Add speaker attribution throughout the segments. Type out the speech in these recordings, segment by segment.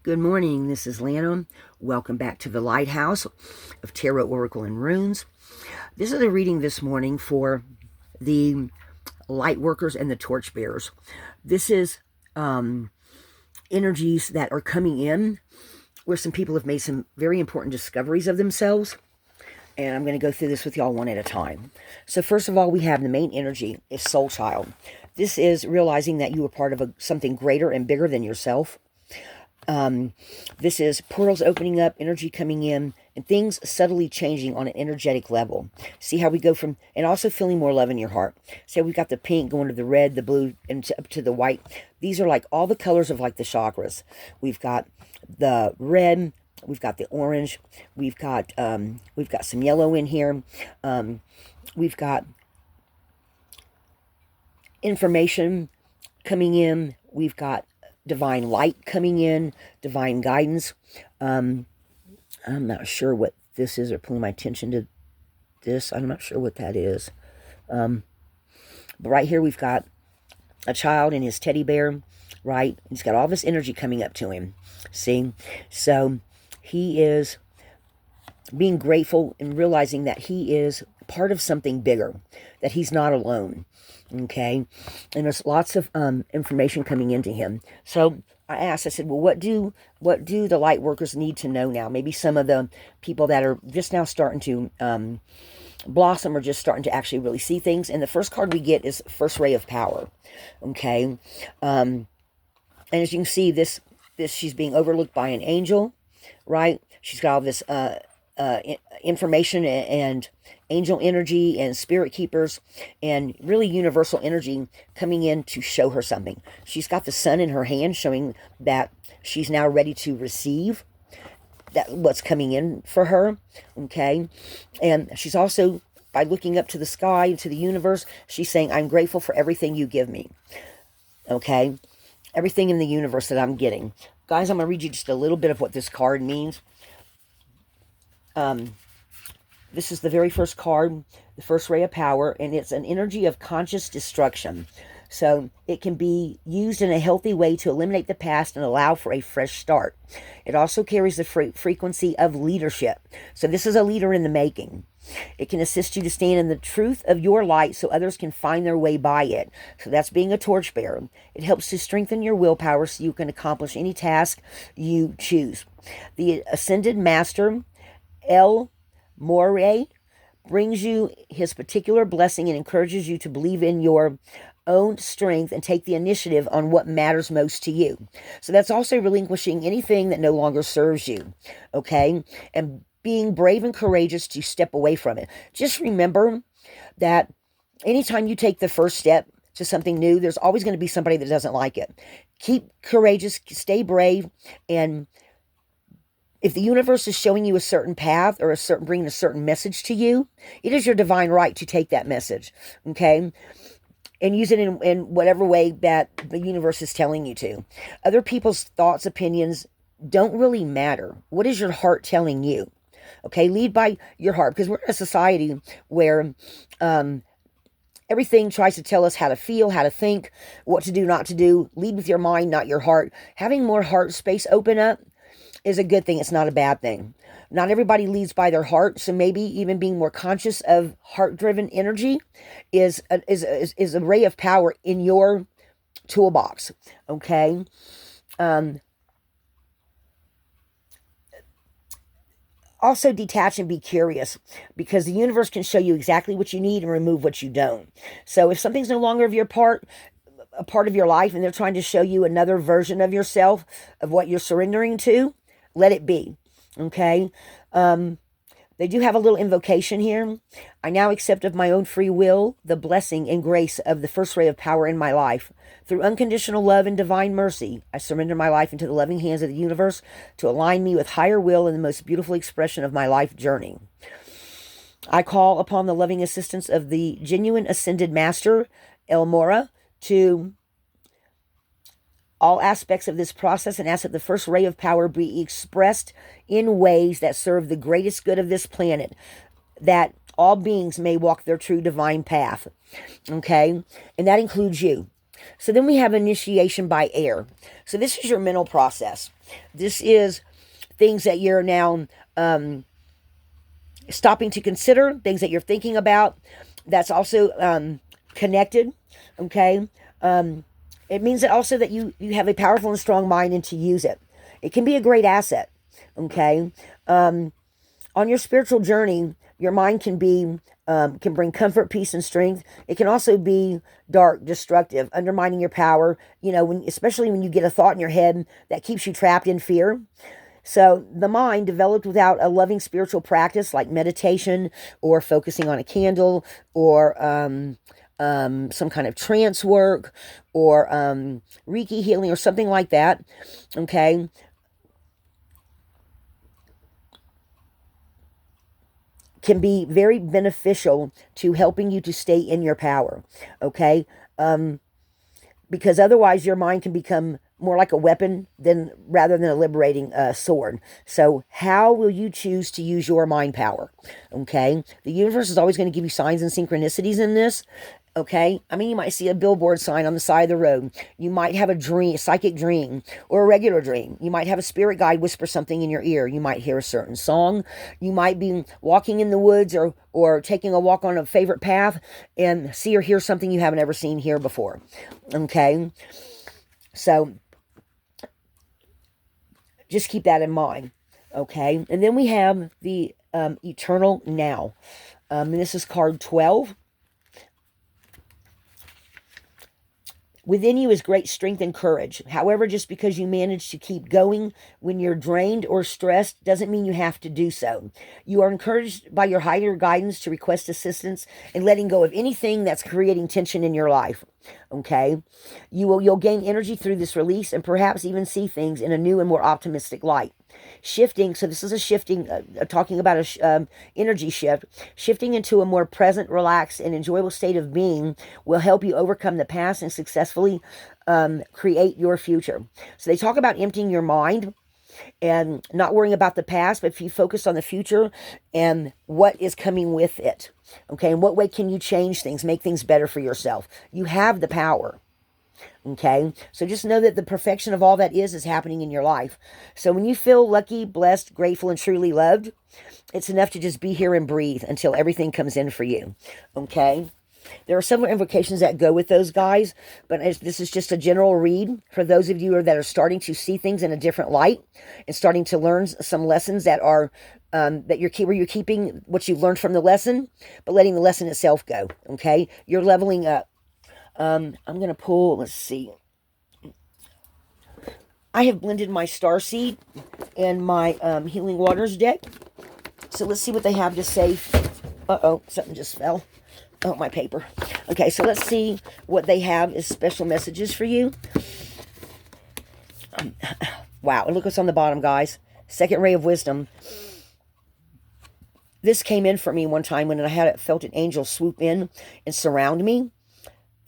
Speaker 1: Good morning, this is Lana. Welcome back to the Lighthouse of Tarot, Oracle, and Runes. This is a reading this morning for the light workers and the torch bearers. This is energies that are coming in where some people have made some very important discoveries of themselves. And I'm going to go through this with y'all one at a time. So first of all, we have the main energy is Soul Child. This is realizing that you are part of something greater and bigger than yourself. This is portals opening up, energy coming in, and things subtly changing on an energetic level. See how we go from, and also feeling more love in your heart. So we've got the pink going to the red, the blue, and up to the white. These are like all the colors of like the chakras. We've got the red, we've got the orange, we've got some yellow in here. We've got information coming in. We've got divine light coming in, divine guidance. I'm not sure what this is, or pulling my attention to this. I'm not sure what that is. But right here we've got a child and his teddy bear, right? He's got all this energy coming up to him. See? So he is being grateful and realizing that he is part of something bigger, that he's not alone. Okay, and there's lots of information coming into him. So I asked, I said, well, what do the light workers need to know now? Maybe some of the people that are just now starting to blossom or just starting to actually really see things. And the first card we get is First Ray of Power. Okay, and as you can see, this she's being overlooked by an angel, right? She's got all this information and angel energy and spirit keepers and really universal energy coming in to show her something. She's got the sun in her hand, showing that she's now ready to receive that what's coming in for her. Okay, and she's also, by looking up to the sky, to the universe, she's saying, I'm grateful for everything you give me. Okay, everything in the universe that I'm getting. Guys, I'm going to read you just a little bit of what this card means. This is the very first card, the First Ray of Power, and it's an energy of conscious destruction. So it can be used in a healthy way to eliminate the past and allow for a fresh start. It also carries the frequency of leadership. So this is a leader in the making. It can assist you to stand in the truth of your light so others can find their way by it. So that's being a torchbearer. It helps to strengthen your willpower so you can accomplish any task you choose. The Ascended Master, El Morey, brings you his particular blessing and encourages you to believe in your own strength and take the initiative on what matters most to you. So that's also relinquishing anything that no longer serves you, okay? And being brave and courageous to step away from it. Just remember that anytime you take the first step to something new, there's always going to be somebody that doesn't like it. Keep courageous, stay brave, and if the universe is showing you a certain path or bringing a certain message to you, it is your divine right to take that message, okay? And use it in whatever way that the universe is telling you to. Other people's thoughts, opinions don't really matter. What is your heart telling you? Okay, lead by your heart, because we're in a society where everything tries to tell us how to feel, how to think, what to do, not to do. Lead with your mind, not your heart. Having more heart space open up is a good thing. It's not a bad thing. Not everybody leads by their heart, so maybe even being more conscious of heart-driven energy is a ray of power in your toolbox. Okay. Also detach and be curious, because the universe can show you exactly what you need and remove what you don't. So if something's no longer a part of your life, and they're trying to show you another version of yourself, of what you're surrendering to, let it be. Okay. They do have a little invocation here. I now accept of my own free will the blessing and grace of the First Ray of Power in my life. Through unconditional love and divine mercy, I surrender my life into the loving hands of the universe to align me with higher will and the most beautiful expression of my life journey. I call upon the loving assistance of the genuine Ascended Master, El Mora, to all aspects of this process, and ask that the First Ray of Power be expressed in ways that serve the greatest good of this planet, that all beings may walk their true divine path. Okay? And that includes you. So then we have initiation by air. So this is your mental process. This is things that you're now stopping to consider, things that you're thinking about. That's also connected. Okay. It means that also that you have a powerful and strong mind and to use it. It can be a great asset. Okay. On your spiritual journey, your mind can bring comfort, peace, and strength. It can also be dark, destructive, undermining your power. Especially when you get a thought in your head that keeps you trapped in fear. So the mind developed without a loving spiritual practice like meditation or focusing on a candle or some kind of trance work or Reiki healing or something like that. Okay. Can be very beneficial to helping you to stay in your power. Okay. Because otherwise your mind can become more like a weapon rather than a liberating sword. So how will you choose to use your mind power? Okay. The universe is always going to give you signs and synchronicities in this. Okay. I mean, you might see a billboard sign on the side of the road. You might have a psychic dream, or a regular dream. You might have a spirit guide whisper something in your ear. You might hear a certain song. You might be walking in the woods or taking a walk on a favorite path and see or hear something you haven't ever seen here before. Okay. So just keep that in mind. Okay. And then we have the eternal now. And this is card 12. Within you is great strength and courage. However, just because you manage to keep going when you're drained or stressed doesn't mean you have to do so. You are encouraged by your higher guidance to request assistance in letting go of anything that's creating tension in your life. Okay? You'll gain energy through this release and perhaps even see things in a new and more optimistic light. Shifting, so this is a shifting, talking about a energy shift. Shifting into a more present, relaxed, and enjoyable state of being will help you overcome the past and successfully create your future. So they talk about emptying your mind and not worrying about the past, but if you focus on the future and what is coming with it. Okay, in what way can you change things, make things better for yourself? You have the power. Okay, so just know that the perfection of all that is happening in your life. So when you feel lucky, blessed, grateful, and truly loved, it's enough to just be here and breathe until everything comes in for you. Okay, there are several invocations that go with those guys, but this is just a general read for those of you that are starting to see things in a different light and starting to learn some lessons that are where you're keeping what you've learned from the lesson, but letting the lesson itself go. Okay, you're leveling up. I'm going to pull, let's see. I have blended my Starseed and my Healing Waters deck. So let's see what they have to say. Uh-oh, something just fell. Oh, my paper. Okay, so let's see what they have as special messages for you. Wow, and look what's on the bottom, guys. Second ray of wisdom. This came in for me one time when felt an angel swoop in and surround me.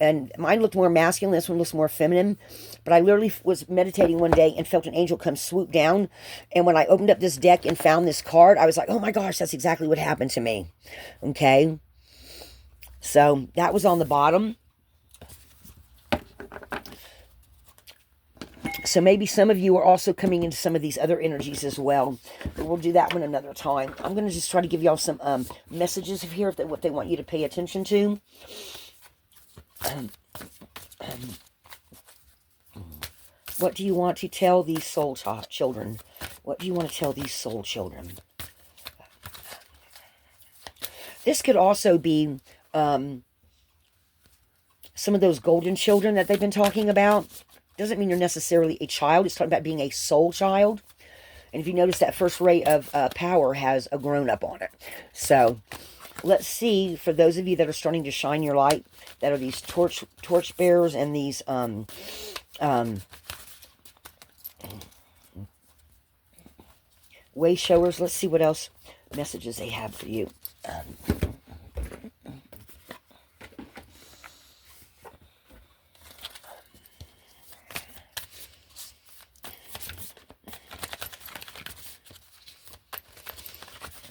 Speaker 1: And mine looked more masculine. This one looks more feminine. But I literally was meditating one day and felt an angel come swoop down. And when I opened up this deck and found this card, I was like, oh my gosh, that's exactly what happened to me. Okay. So that was on the bottom. So maybe some of you are also coming into some of these other energies as well. But we'll do that one another time. I'm going to just try to give y'all some messages here, what they want you to pay attention to. What do you want to tell these soul children? What do you want to tell these soul children? This could also be some of those golden children that they've been talking about. Doesn't mean you're necessarily a child. It's talking about being a soul child. And if you notice, that first ray of power has a grown-up on it. So let's see, for those of you that are starting to shine your light, that are these torch bearers and these way showers. Let's see what else messages they have for you.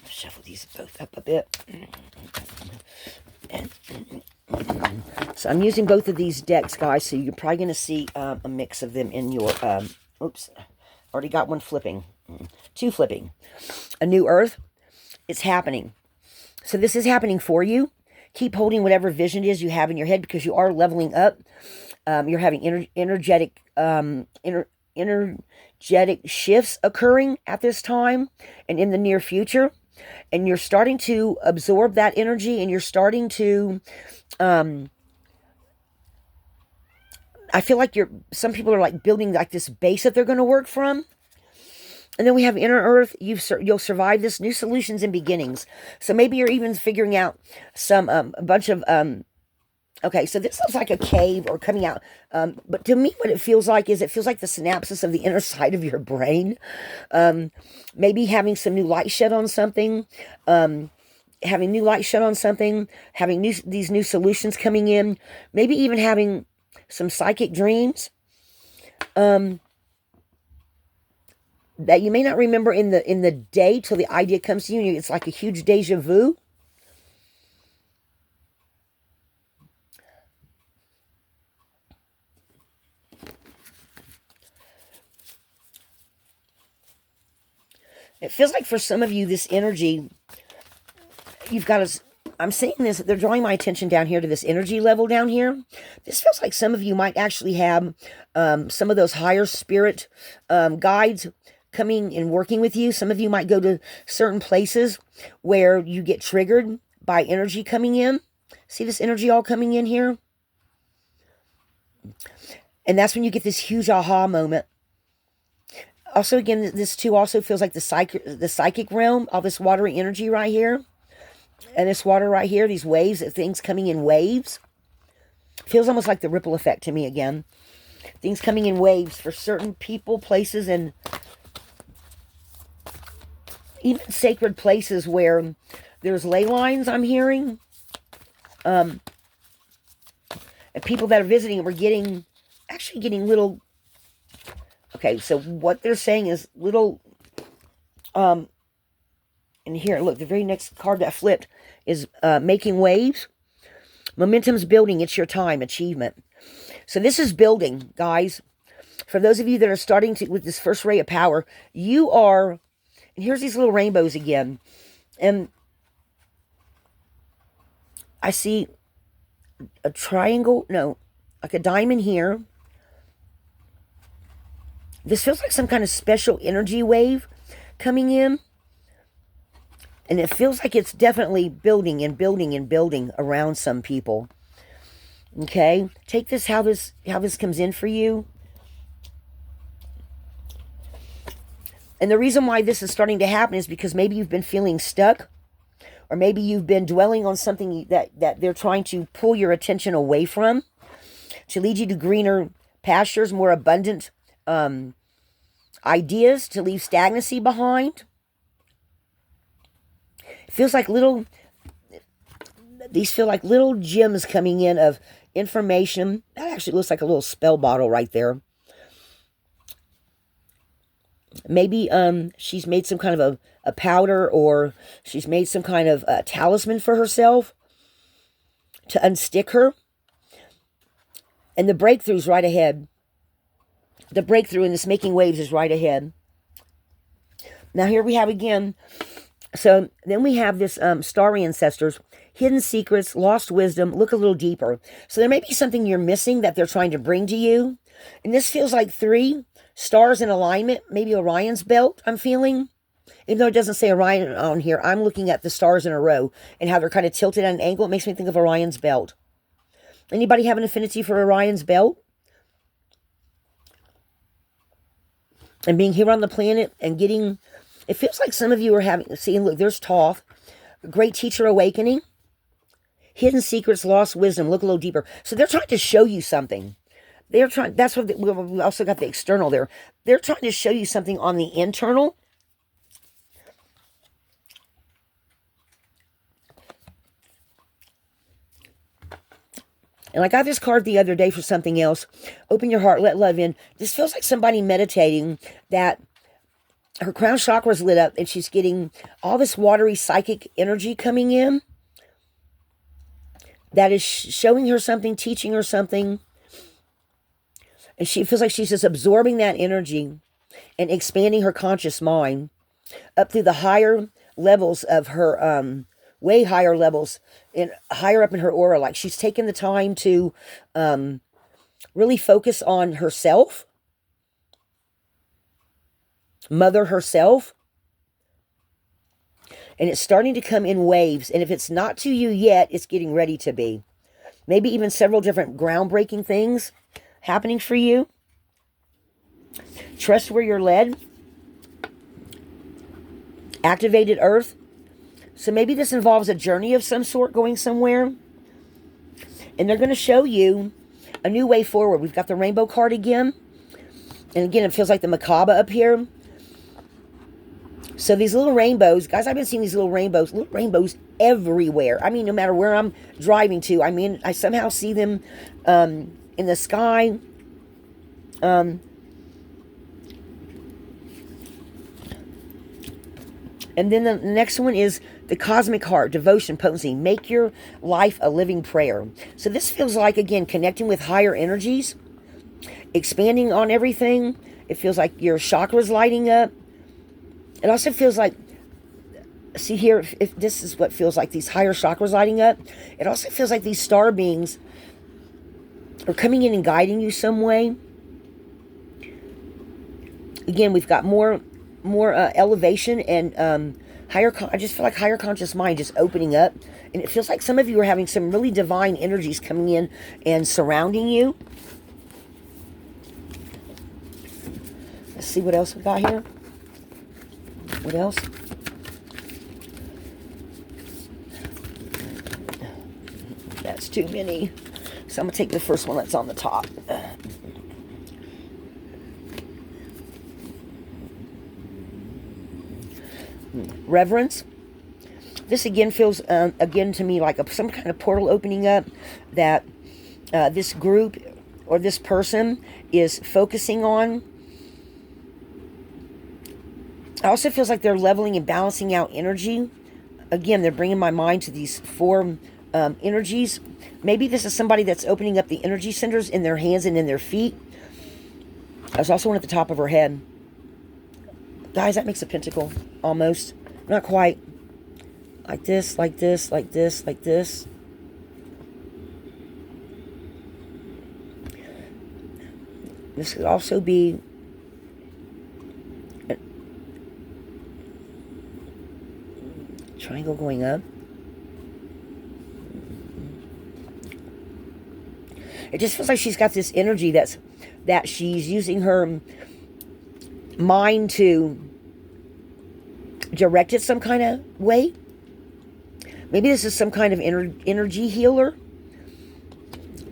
Speaker 1: Shuffle these both up a bit. So I'm using both of these decks, guys, so you're probably going to see a mix of them in your, oops, already got one flipping, two flipping. A new earth, it's happening. So this is happening for you. Keep holding whatever vision it is you have in your head, because you are leveling up. You're having energetic shifts occurring at this time and in the near future. And you're starting to absorb that energy, and you're starting to, I feel like some people are like building like this base that they're going to work from. And then we have inner earth. You'll survive this. New solutions and beginnings. So maybe you're even figuring out a bunch of, okay, so this looks like a cave or coming out. But to me, what it feels like is it feels like the synapses of the inner side of your brain. Maybe having some new light shed on something. Having new light shed on something. Having these new solutions coming in. Maybe even having some psychic dreams. That you may not remember in the day till the idea comes to you. It's like a huge deja vu. It feels like for some of you, this energy, you've got to, I'm seeing this, they're drawing my attention down here to this energy level down here. This feels like some of you might actually have some of those higher spirit guides coming and working with you. Some of you might go to certain places where you get triggered by energy coming in. See this energy all coming in here? And that's when you get this huge aha moment. Also, again, this too also feels like the psychic realm, all this watery energy right here. And this water right here, these waves, things coming in waves. Feels almost like the ripple effect to me again. Things coming in waves for certain people, places, and even sacred places where there's ley lines I'm hearing. And people that are visiting were actually getting little, okay, so what they're saying is little, and here, look, the very next card that flipped is making waves. Momentum's building. It's your time. Achievement. So this is building, guys. For those of you that are starting with this first ray of power, you are, and here's these little rainbows again. And I see a triangle, no, like a diamond here. This feels like some kind of special energy wave coming in. And it feels like it's definitely building and building and building around some people. Okay? Take this how this comes in for you. And the reason why this is starting to happen is because maybe you've been feeling stuck, or maybe you've been dwelling on something that they're trying to pull your attention away from to lead you to greener pastures, more abundant ideas, to leave stagnancy behind. It feels like these feel like little gems coming in of information. That actually looks like a little spell bottle right there. Maybe she's made some kind of a powder, or she's made some kind of talisman for herself to unstick her. And the breakthrough's right ahead. The breakthrough in this making waves is right ahead. Now here we have again. So then we have this starry ancestors, hidden secrets, lost wisdom, look a little deeper. So there may be something you're missing that they're trying to bring to you. And this feels like 3 stars in alignment, maybe Orion's belt, I'm feeling. Even though it doesn't say Orion on here, I'm looking at the stars in a row and how they're kind of tilted at an angle. It makes me think of Orion's belt. Anybody have an affinity for Orion's belt? And being here on the planet and getting, it feels like some of you are seeing, look, there's Thoth, great teacher awakening, hidden secrets, lost wisdom, look a little deeper. So they're trying to show you something. They're trying, that's what, we also got the external there. They're trying to show you something on the internal. And I got this card the other day for something else. Open your heart, let love in. This feels like somebody meditating, that her crown chakra is lit up and she's getting all this watery psychic energy coming in. that is showing her something, teaching her something. And she feels like she's just absorbing that energy and expanding her conscious mind up through the higher levels of her, way higher levels, and higher up in her aura. Like she's taken the time to really focus on herself, mother herself. And it's starting to come in waves. And if it's not to you yet, it's getting ready to be. Maybe even several different groundbreaking things happening for you. Trust where you're led. Activated earth. So maybe this involves a journey of some sort going somewhere. And they're going to show you a new way forward. We've got the rainbow card again. And again, it feels like the macabre up here. So these little rainbows, guys, I've been seeing these little rainbows everywhere. I mean, no matter where I'm driving to, I mean, I somehow see them in the sky. And then the next one is the cosmic heart, devotion, potency. Make your life a living prayer. So this feels like, again, connecting with higher energies, expanding on everything. It feels like your chakras lighting up. It also feels like, see here, if this is what feels like, these higher chakras lighting up. It also feels like these star beings are coming in and guiding you some way. Again, we've got more elevation and higher. I just feel like higher conscious mind just opening up, and it feels like some of you are having some really divine energies coming in and surrounding you. Let's see what else we got here. What else? That's too many. So I'm going to take the first one that's on the top. Reverence. This again feels, again to me, like some kind of portal opening up that this group or this person is focusing on. It also feels like they're leveling and balancing out energy. Again, they're bringing my mind to these four energies. Maybe this is somebody that's opening up the energy centers in their hands and in their feet. There's also one at the top of her head. Guys, that makes a pentacle, almost. Not quite. Like this, like this, like this, like this. This could also be triangle going up. It just feels like she's got this energy that she's using her mind to direct it some kind of way. Maybe this is some kind of energy healer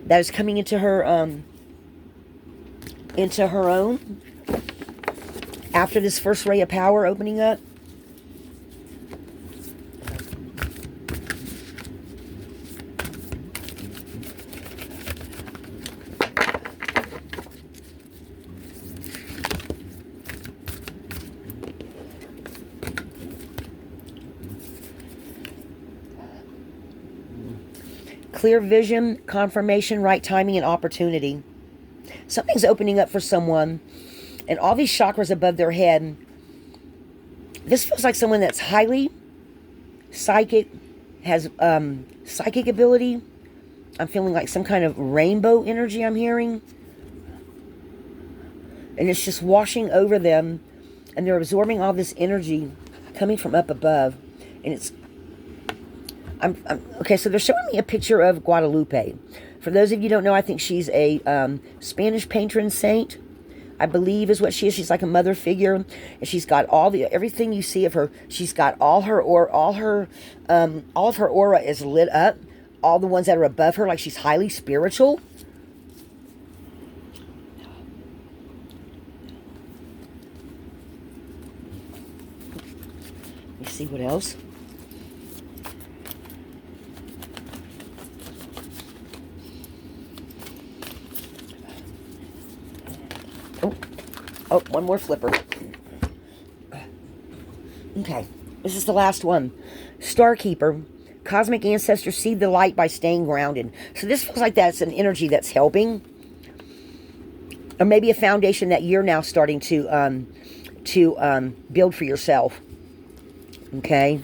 Speaker 1: that is coming into her own after this first ray of power opening up. Clear vision, confirmation, right timing, and opportunity. Something's opening up for someone, and all these chakras above their head. This feels like someone that's highly psychic, has psychic ability. I'm feeling like some kind of rainbow energy I'm hearing. And it's just washing over them, and they're absorbing all this energy coming from up above. And it's okay, so they're showing me a picture of Guadalupe. For those of you who don't know, I think she's a Spanish patron saint, I believe is what she is. She's like a mother figure, and she's got everything you see of her. She's got all of her aura is lit up. All the ones that are above her, like she's highly spiritual. Let me see what else. Oh, one more flipper. Okay, this is the last one. Starkeeper. Cosmic ancestors see the light by staying grounded. So this feels like that's an energy that's helping. Or maybe a foundation that you're now starting to build for yourself. Okay?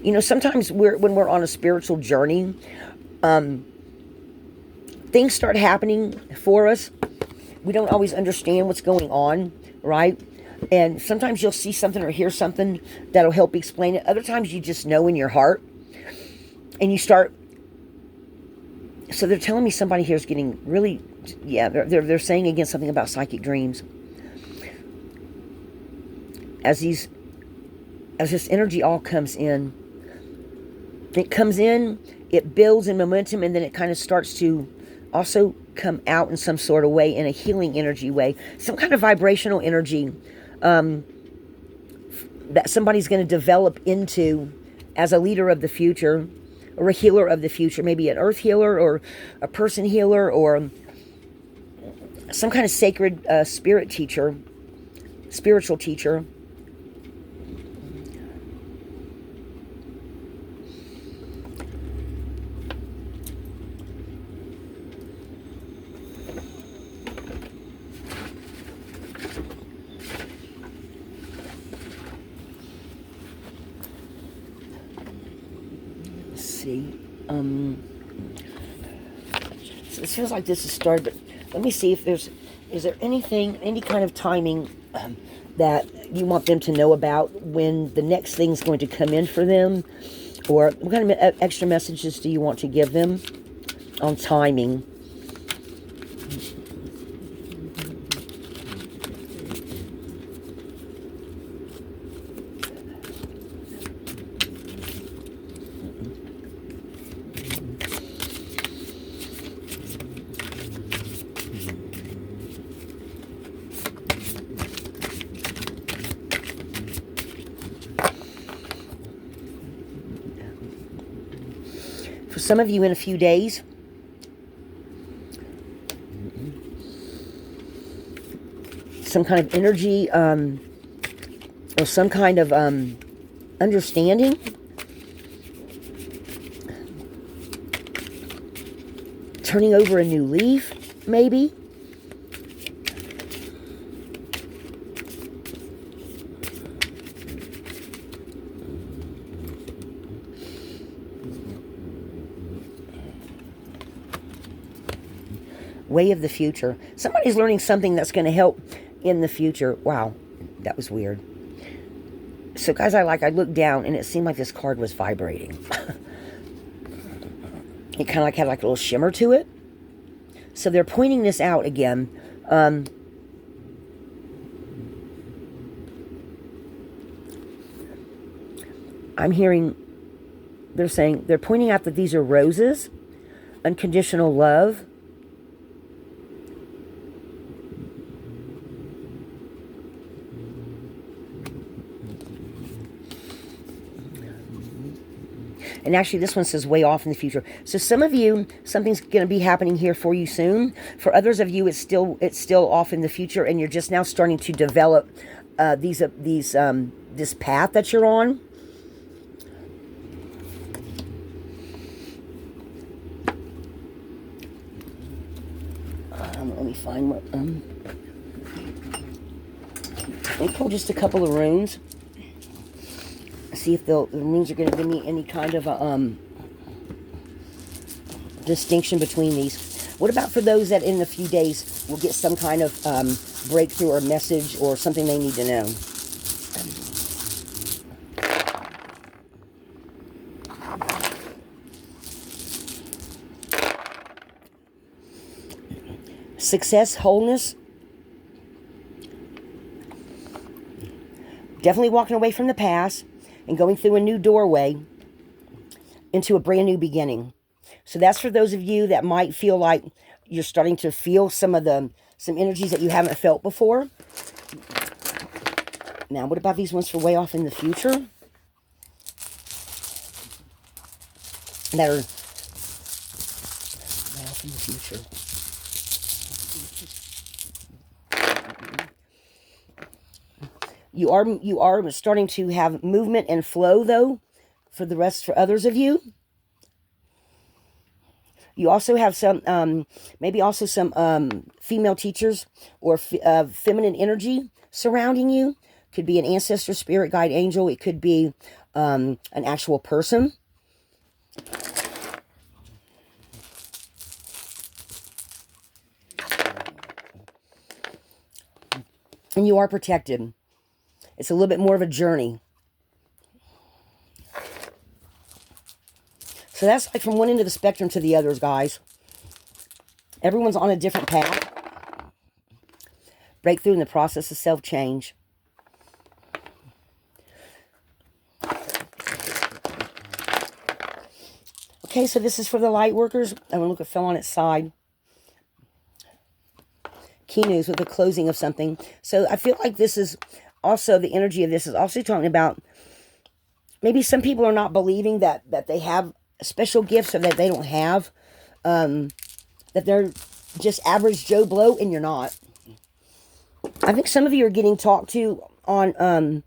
Speaker 1: You know, sometimes when we're on a spiritual journey, things start happening for us. We don't always understand what's going on, right? And sometimes you'll see something or hear something that'll help explain it. Other times you just know in your heart. And you start... So they're telling me somebody here is getting really... Yeah, they're saying again something about psychic dreams. As this energy all comes in, it builds in momentum, and then it kind of starts to also come out in some sort of way, in a healing energy way. Some kind of vibrational energy that somebody's going to develop into as a leader of the future, or a healer of the future. Maybe an earth healer, or a person healer, or some kind of sacred spiritual teacher. So it feels like this has started, but let me see if is there anything, any kind of timing that you want them to know about when the next thing's going to come in for them, or what kind of extra messages do you want to give them on timing? For some of you, in a few days, some kind of energy, or some kind of understanding, turning over a new leaf, maybe. Way of the future. Somebody's learning something that's going to help in the future. Wow, that was weird. So guys, I looked down and it seemed like this card was vibrating. It kind of like had like a little shimmer to it. So they're pointing this out again. I'm hearing, they're pointing out that these are roses, unconditional love. And actually, this one says way off in the future. So some of you, something's going to be happening here for you soon. For others of you, it's still off in the future, and you're just now starting to develop this path that you're on. Let me find what. Let me pull just a couple of runes. See if the runes are going to give me any kind of a distinction between these. What about for those that in a few days will get some kind of breakthrough or message or something they need to know? Success, wholeness. Definitely walking away from the past and going through a new doorway into a brand new beginning. So that's for those of you that might feel like you're starting to feel some energies that you haven't felt before. Now, what about these ones for way off in the future? That are way off in the future. You are starting to have movement and flow, though, for others of you. You also have some, maybe also some female teachers or feminine energy surrounding you. Could be an ancestor, spirit, guide, angel. It could be an actual person. And you are protected. It's a little bit more of a journey. So that's like from one end of the spectrum to the others, guys. Everyone's on a different path. Breakthrough in the process of self-change. Okay, so this is for the light workers. I want to look at fell on its side. Key news with the closing of something. So I feel like this is also, the energy of this is also talking about maybe some people are not believing that they have special gifts or that they don't have. That they're just average Joe Blow, and you're not. I think some of you are getting talked to on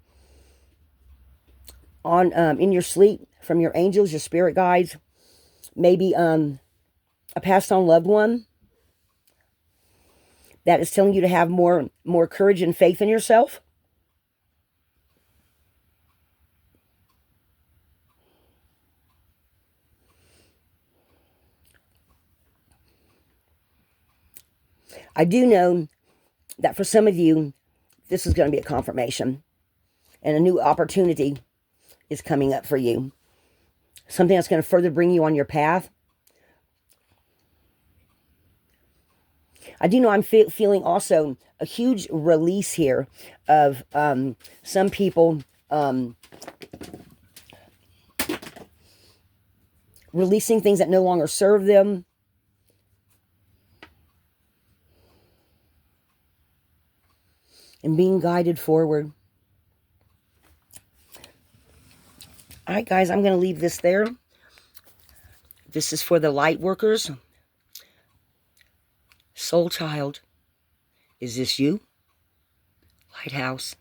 Speaker 1: in your sleep from your angels, your spirit guides, maybe a passed on loved one that is telling you to have more courage and faith in yourself. I do know that for some of you, this is going to be a confirmation. And a new opportunity is coming up for you. Something that's going to further bring you on your path. I do know I'm feeling also a huge release here of some people releasing things that no longer serve them. And being guided forward. All right, guys, I'm going to leave this there. This is for the light workers. Soul child, is this you? Lighthouse.